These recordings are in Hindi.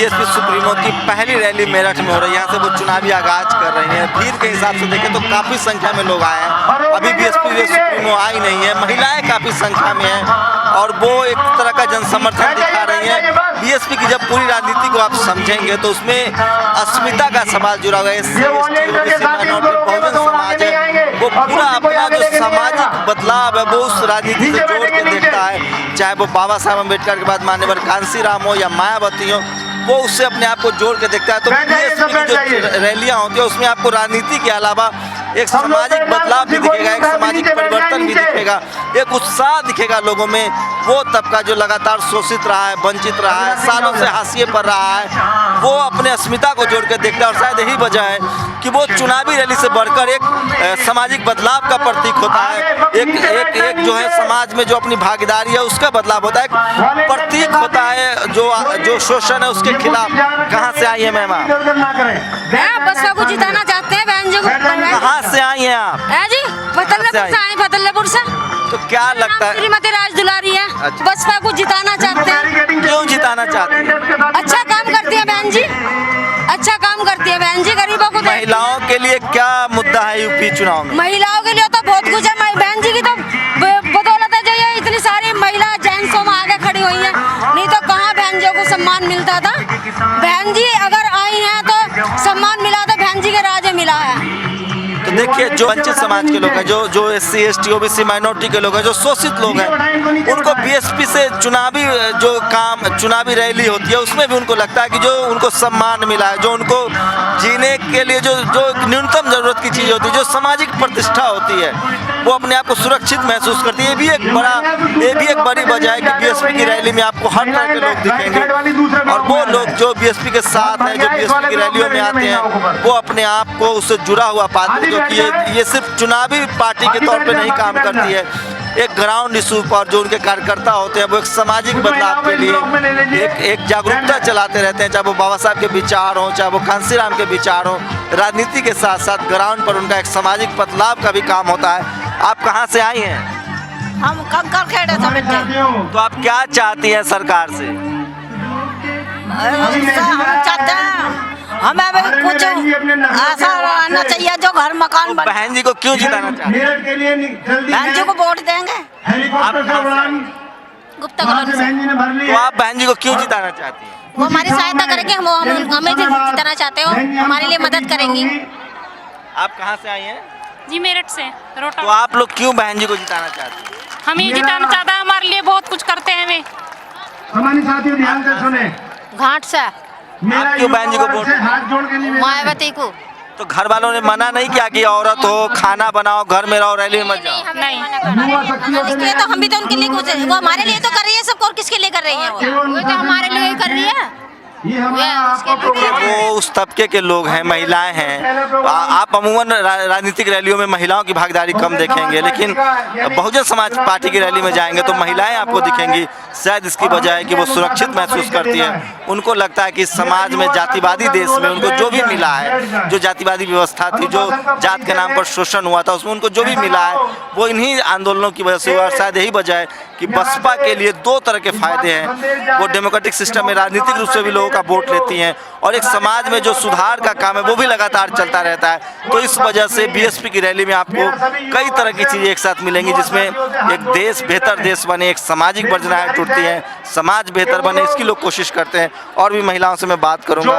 बीएसपी सुप्रीमो की पहली रैली मेरठ में हो रही है। यहाँ से वो चुनावी आगाज कर रही हैं। भीड़ के हिसाब से देखें तो काफ़ी संख्या में लोग आए हैं। अभी बीएसपी सुप्रीमो आई नहीं है, महिलाएं काफ़ी संख्या में हैं और वो एक तरह का जनसमर्थन दिखा रही हैं। बीएसपी की जब पूरी राजनीति को आप समझेंगे तो उसमें अस्मिता का सवाल जुड़ा हुआ है। बहुजन समाज है, वो पूरा अपना जो सामाजिक बदलाव है वो उस राजनीति से जोड़ के देखता है। चाहे वो बाबा साहब अम्बेडकर के बाद मान्यवर कांसी राम हो या मायावती हो, वो उससे अपने आप को जोड़ के देखता है। तो बीएसपी की जो रैलियां होती है उसमें आपको राजनीति के अलावा एक सामाजिक बदलाव भी दिखेगा, एक सामाजिक परिवर्तन भी दिखेगा, एक उत्साह दिखेगा लोगों में। वो तबका जो लगातार शोषित रहा है, वंचित रहा है, सालों से हाशिए पर रहा है, वो अपने अस्मिता को जोड़ कर देखता है। और शायद यही वजह है कि वो चुनावी रैली से बढ़कर एक सामाजिक बदलाव का प्रतीक होता है। एक जो है समाज में जो अपनी भागीदारी है उसका बदलाव होता है, एक प्रतीक होता है जो शोषण है उसके खिलाफ। कहाँ से आई है मैम आप? बसपा को जिताना चाहते हैं बहन जी को। कहाँ से आई हैं आप? जी फतेहपुर से। तो क्या लगता है? श्रीमती राज दुलारी है। अच्छा। बसपा को जिताना चाहते हैं। क्यों जिताना चाहते हैं? अच्छा काम करती है बहन जी, अच्छा काम करती है बहन जी। गरीबों को महिलाओं के लिए क्या मुद्दा है यूपी चुनाव में? महिलाओं के लिए तो बहुत कुछ है। बहन जी की तो बदौलत है जो ये इतनी सारी महिला जेंट्सों में आगे खड़ी हुई है, नहीं तो कहाँ बहन जी को सम्मान मिलता था। बहन जी अगर आई हैं तो सम्मान मिला था, बहन जी के राज मिला है। तो देखिए, जो वंचित समाज के लोग हैं, जो SC ST OBC माइनॉरिटी के लोग हैं, जो शोषित लोग हैं, उनको बीएसपी से चुनावी रैली होती है उसमें भी उनको लगता है कि जो उनको सम्मान मिला है, जो उनको जीने के लिए जो न्यूनतम जरूरत की चीज़ होती है, जो सामाजिक प्रतिष्ठा होती है, वो अपने आप को सुरक्षित महसूस करती है। ये भी एक बड़ी वजह है कि बीएसपी की रैली में आपको हर तरह के लोग दिखेंगे। और वो लोग जो बीएसपी के साथ हैं, जो बीएसपी की रैलियों में आते हैं, वो अपने आप को उससे जुड़ा हुआ पाते हैं। कि ये सिर्फ चुनावी पार्टी के तौर पे नहीं काम करती है, एक ग्राउंड इशू पर जो उनके कार्यकर्ता होते हैं वो एक सामाजिक बदलाव के लिए एक जागरूकता चलाते रहते हैं। चाहे वो बाबा साहब के विचार हो, चाहे वो कांसी राम के विचार हो, राजनीति के साथ साथ ग्राउंड पर उनका एक सामाजिक बदलाव का भी काम होता है। आप कहाँ से आई हैं? हम कंकर खेड़े से बेटे। तो आप क्या चाहती हैं सरकार से? हम चाहते हैं हमें कुछ ऐसा रहना चाहिए जो घर मकान बने। बहन जी को क्यों जिताना चाहते हैं? बहन जी को वोट देंगे। गुप्ता कॉलोनी से। तो आप बहन जी को क्यों जिताना चाहती हैं? वो हमारी सहायता करेंगे, हम हमें जिताना चाहते हो, हमारे लिए मदद करेंगी। आप कहाँ से आई हैं? जी मेरठ से रोटा। तो आप लोग क्यों बहन जी को जिताना चाहते हैं? हम ये जिताना चाहते हैं, हमारे लिए बहुत कुछ करते हैं वे। साथियों ध्यान से सुने। घाट से। आप क्यों बहन जी को वोट? मायावती को। तो घर वालों ने मना नहीं किया कि औरत हो, खाना बनाओ, घर में रहो, रैली में मत जाओ? नहीं। इसलिए तो हम भी तो उनके लिए कुछ, वो हमारे लिए तो कर रही है सबको, और किसके लिए कर रही है? वो तो हमारे लिए कर रही है। वो उस तबके के लोग हैं, महिलाएं हैं। आप अमूमन राजनीतिक रैलियों में महिलाओं की भागीदारी कम देखेंगे, लेकिन बहुजन समाज पार्टी की रैली में जाएंगे तो महिलाएं आपको दिखेंगी। शायद इसकी वजह है कि वो सुरक्षित महसूस करती है। उनको लगता है कि समाज में, जातिवादी देश में उनको जो भी मिला है, जो जातिवादी व्यवस्था थी, जो जात के नाम पर शोषण हुआ था, उसमें उनको जो भी मिला है वो इन्हीं आंदोलनों की वजह से हुआ। और शायद यही वजह है कि बसपा के लिए दो तरह के फायदे हैं। वो डेमोक्रेटिक सिस्टम में राजनीतिक रूप से भी लोगों का वोट लेती हैं, और एक समाज में जो सुधार का काम है वो भी लगातार चलता रहता है। तो इस वजह से बीएसपी की रैली में आपको कई तरह की चीज़ें एक साथ मिलेंगी, जिसमें एक देश बेहतर देश बने, एक सामाजिक वर्जनाएं टूटती हैं, समाज बेहतर बने, इसकी लोग कोशिश करते हैं। और भी महिलाओं से मैं बात करूंगा।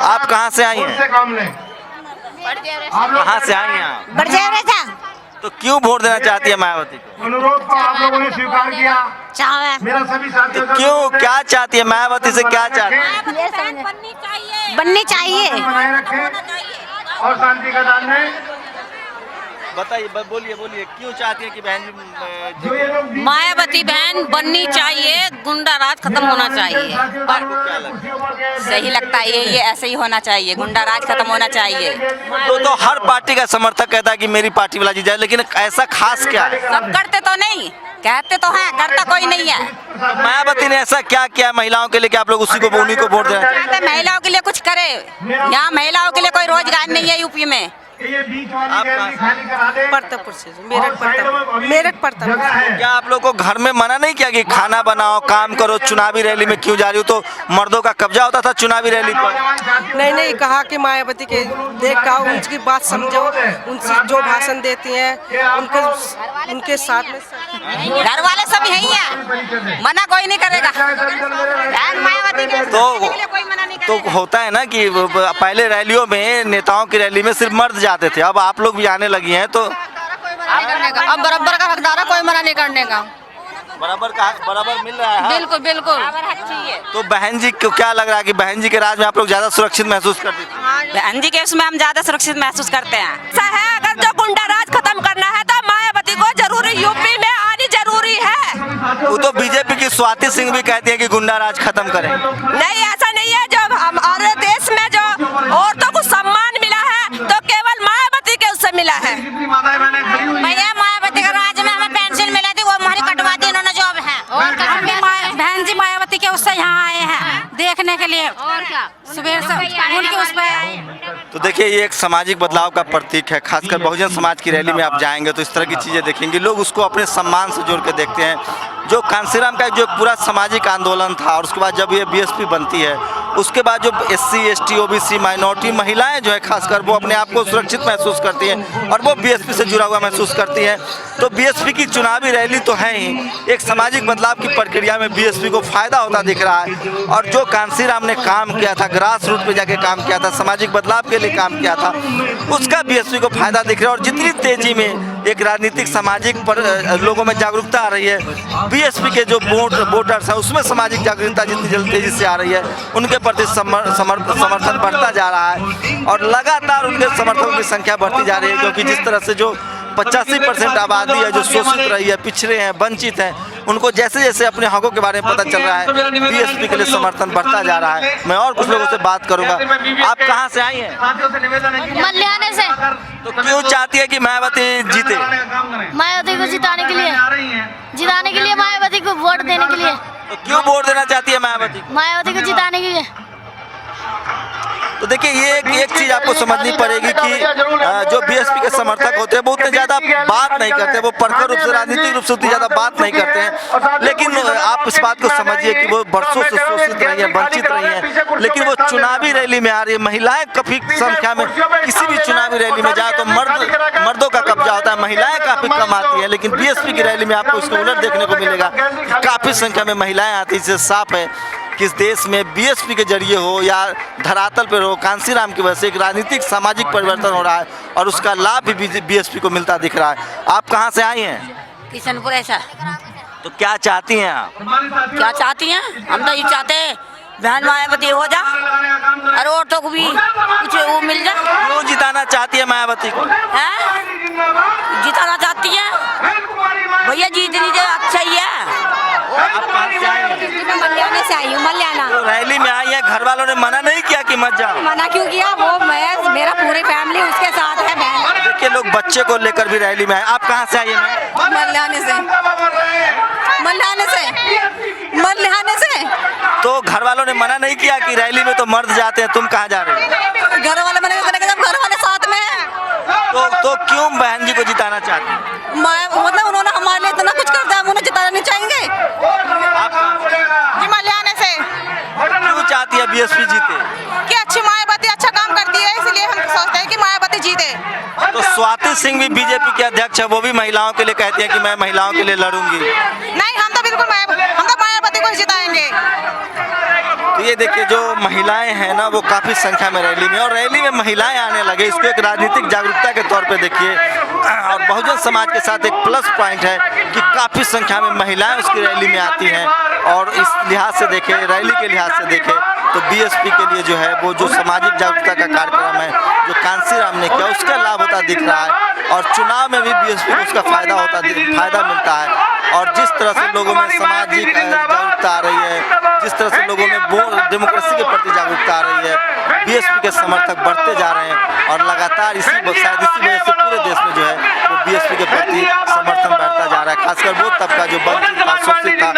आप कहाँ से आई हैं? कहाँ से आई हैं आप? तो क्यों वोट देना चाहती है मायावती को? अनुरोध को आप लोगों ने स्वीकार किया। मेरा सभी साथियों तो क्यों, क्या चाहती है मायावती से, क्या चाहती है? बननी चाहिए। बनाए रखें और शांति का दान में बताइए, बोलिए क्यों चाहती है कि बहन जी? मायावती बहन बननी चाहिए, गुंडा राज खत्म होना चाहिए। सही लगता है ये ऐसे ही होना चाहिए, गुंडा राज खत्म होना चाहिए। तो हर पार्टी का समर्थक कहता है कि मेरी पार्टी वाला जीत जाए, लेकिन ऐसा खास क्या है? सब करते तो नहीं, कहते तो हैं, करता कोई नहीं है। तो मायावती ने ऐसा क्या किया महिलाओं के लिए कि आप लोग उन्हीं को वोट देना चाहते हैं? महिलाओं के लिए कुछ करे। यहाँ महिलाओं के लिए कोई रोजगार नहीं है यूपी में, ये बीच वाली आप गैलरी कहाँ खाली करा दे। प्रतापपुर से, मेरठ प्रतापपुर। क्या आप लोगों को घर में मना नहीं किया कि खाना बनाओ, काम करो, चुनावी रैली में क्यों जा रही हो? तो मर्दों का कब्जा होता था चुनावी रैली पर। नहीं, कहा कि मायावती के देख का उनकी बात समझो, उनसे जो भाषण देती हैं उनके साथ में घर वाले सब यही है, मना कोई नहीं करेगा। मायावती के कोई मना नहीं तो करेगा। होता है ना कि पहले रैलियों में, नेताओं की रैली में सिर्फ मर्द जाते थे, अब आप लोग भी आने लगी हैं तो अब बराबर का हकदार है, कोई मना नहीं करने का। बराबर मिल रहा है। बिल्कुल बिल्कुल। तो बहन जी को क्या लग रहा है कि बहन जी के राज में आप लोग ज्यादा सुरक्षित महसूस करती थी? बहन जी के उसमें हम ज्यादा सुरक्षित महसूस करते हैं। ऐसा है, अगर जो गुंडा राज खत्म करना है तो मायावती को जरूरी यूपी में आनी जरूरी है। वो तो बीजेपी की स्वाति सिंह भी कहती है कि गुंडा राज खत्म करें। नहीं, ऐसा नहीं है। जो हमारे देश में जो औरतों को सम्मान मिला है तो केवल मायावती के उससे मिला है। भैया मायावती के राज में हमें पेंशन मिली थी, वो हमारी कटवा दी इन्होंने जॉब है। और बहन जी मायावती के उससे यहाँ आए हैं देखने के लिए, और क्या सुबह से उनके उस पर। तो देखिए, ये एक सामाजिक बदलाव का प्रतीक है। खासकर बहुजन समाज की रैली में आप जाएंगे तो इस तरह की चीज़ें देखेंगे। लोग उसको अपने सम्मान से जोड़ के देखते हैं। जो कांसीराम का जो एक पूरा सामाजिक आंदोलन था, और उसके बाद जब ये बीएसपी बनती है, उसके बाद जो SC ST OBC माइनॉरिटी महिलाएं जो है खासकर, वो अपने आप को सुरक्षित महसूस करती हैं और वो बीएसपी से जुड़ा हुआ महसूस करती हैं। तो बीएसपी की चुनावी रैली तो है ही, एक सामाजिक बदलाव की प्रक्रिया में बीएसपी को फायदा होता दिख रहा है। और जो कांसीराम ने काम किया था, ग्रास रूट पे जाके काम किया था, सामाजिक बदलाव के लिए काम किया था, उसका बीएसपी को फायदा दिख रहा है। और जितनी तेजी में एक राजनीतिक सामाजिक पर लोगों में जागरूकता आ रही है, बीएसपी के जो वोटर्स हैं उसमें सामाजिक जागरूकता जितनी जल्दी तेजी से आ रही है, उनके प्रति समर्थन बढ़ता जा रहा है और लगातार उनके समर्थकों की संख्या बढ़ती जा रही है। क्योंकि जिस तरह से जो 85% आबादी है जो शोषित रही है, पिछड़े हैं, वंचित हैं, उनको जैसे जैसे अपने हकों के बारे में पता चल रहा है, बीएसपी के लिए समर्थन बढ़ता जा रहा है। मैं और कुछ लोगों से बात करूंगा। आप कहां से आई हैं? मल्याने से। तो क्यों चाहती है कि मायावती जीते? मायावती को जिताने के लिए मायावती को वोट देने के लिए। तो क्यों वोट देना चाहती है मायावती को जिताने के लिए। तो देखिए, ये एक चीज आपको समझनी पड़ेगी कि जो बीएसपी के समर्थक होते हैं वो उतने ज्यादा बात नहीं करते, वो परखर रूप से, राजनीतिक रूप से उतनी ज्यादा बात नहीं करते हैं। लेकिन आप इस बात को समझिए कि वो बरसों से शोषित रही है, वंचित रही है, लेकिन वो चुनावी रैली में आ रही है। महिलाएं काफी संख्या में किसी भी चुनावी रैली में जाए तो मर्दों का कब्जा होता है, महिलाएं काफी कम आती है। लेकिन बीएसपी की रैली में आपको इसको उलट देखने को मिलेगा, काफी संख्या में महिलाएं आती है। इससे साफ है कि इस देश में बीएसपी के जरिए हो या धरातल पर हो, कांसीराम की वजह से एक राजनीतिक सामाजिक परिवर्तन हो रहा है और उसका लाभ भी बीएसपी को मिलता दिख रहा है। आप कहां से आई हैं? किशनपुर। ऐसा तो क्या चाहती हैं आप? क्या चाहती हैं? हम तो ये चाहते हैं बहन मायावती हो जा और औरतों को भी कुछ वो मिल जाए। क्यों जिताना चाहती है मायावती को? जिताना चाहती है भैया, जीत लीजिए, अच्छा ही है। आप कहां से आई हैं? मल्याने से आई हूँ, मल्याना। तो रैली में आई है, घर वालों ने मना नहीं किया कि मत जाओ? मना क्यों किया? वो मेरा पूरी फैमिली उसके साथ है, बहन। देखिए, लोग बच्चे को लेकर भी रैली में आए। आप कहां से आई हैं? मल्याने से। तो घर वालों ने मना नहीं किया कि रैली में तो मर्द जाते हैं, तुम कहाँ जा रहे हो? घर वाले मना करेंगे जब घर वाले साथ में हैं। तो क्यों बहन जी को जिताना चाहते हैं? मतलब उन्होंने हमारे लिए इतना कुछ कर दिया, हम उन्हें जिताना नहीं चाहेंगे। आप कहां से? जी मल्याने से। क्यों चाहती है बीएसपी जीते? कि अच्छी मायावती अच्छा काम करती है, इसलिए हम सोचते हैं कि मायावती जीते। तो स्वाति सिंह भी बीजेपी के अध्यक्ष है, वो भी महिलाओं के लिए कहती है कि मैं महिलाओं के लिए लड़ूंगी। नहीं, हम तो बिल्कुल मायावती को जिताएंगे। तो ये देखिए, जो महिलाएं हैं ना, वो काफी संख्या में रैली में, और रैली में महिलाएं आने लगे, इसको एक राजनीतिक जागरूकता के तौर पे देखिए। और बहुजन समाज के साथ एक प्लस पॉइंट है कि काफी संख्या में महिलाएं उसकी रैली में आती हैं। और इस लिहाज से देखें, रैली के लिहाज से देखें तो बीएसपी के लिए जो है वो जो सामाजिक जागरूकता का कार्यक्रम है जो कांसीराम ने किया, उसका लाभ होता दिख रहा है। और चुनाव में भी बीएसपी को उसका फायदा मिलता है। और जिस तरह से लोगों में सामाजिक जागरूकता आ रही है, जिस तरह से लोगों में डेमोक्रेसी के प्रति जागरूकता आ रही है, बीएसपी के समर्थक बढ़ते जा रहे हैं। और लगातार इसी वजह से पूरे देश में जो है वो बीएसपी के प्रति समर्थन बढ़ता जा रहा है। खासकर वो तबका जो वंचित था, शोषित था,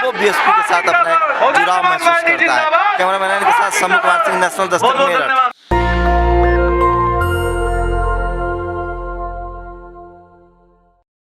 वो बीएसपी के साथ अपना जुड़ाव महसूस करता है। कैमरामैन के साथ समूह कुमार सिंह, नेशनल दस्तक, मेरठ।